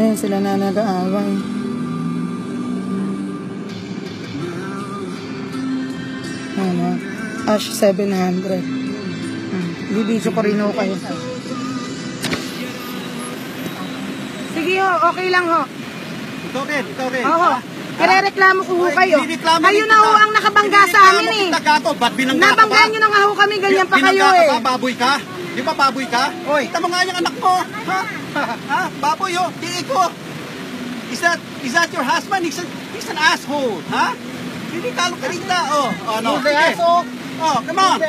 Ayan sila na nag-aaway. Ano? Ash 700. Bibidyo ko rin ho kayo. Sige ho, okay lang ho. Ikaw rin. Oo. Kirereklamo ko ho kayo. Kayo na ho ang nakabangga sa amin eh. Nabanggaan nyo na nga ho kami, ganyan pa kayo eh. Baboy ka? Di ba baboy ka? Kita mo nga yung anak mo. Ha? Baboy oh, di ko. Is that your husband? He's an asshole. Ha? Hindi kalong-kalita. Ano? Come on.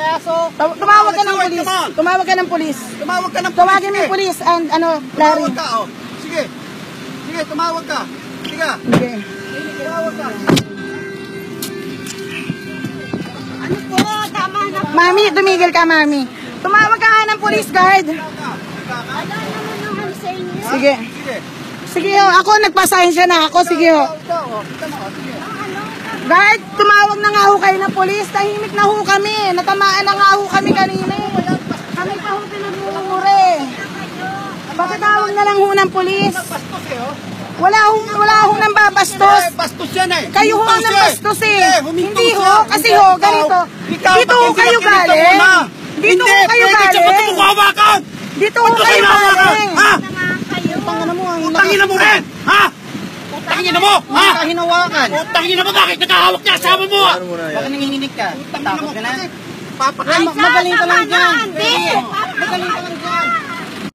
Tumawag ka ng polis. Tumawag ka ng polis. Tawagin mo yung polis and Larry. Tumawag ka, Sige. Sige, tumawag ka. Sige. Okay. Tumawag ka. Ano po? Tama na po. Mami, tumigil ka, mami. Tumawag ka nga ng police guard. Wala naman naman sa inyo. Sige. Sige ho, ako nagpasensya na ako. Sige ho. Guard, tumawag na nga ho kayo ng polis. Tahimik na ho kami. Natamaan na nga ho kami kanina. Kami pa ho pinagmumure. Bakit tawag na lang ho ng polis? Wala ho nang babastos. Bastos yan eh. Kayo ho nang bastos eh. Hindi ho, kasi ho, ganito. Dito ho kayo galing. Dito ho kayo galing. Dito ho kayo galing. Ha? Tangina mo, Utangin na mo rin! Ha? Utangin na mo! Ha? hinawakan. Utangin na mo! Bakit nakahawak niya? Asama mo! Bakit nanginginig ka? Utangin na mo! Takot ka na? Papakain! Magaling ka lang dyan. Hindi. Magaling ka lang dyan.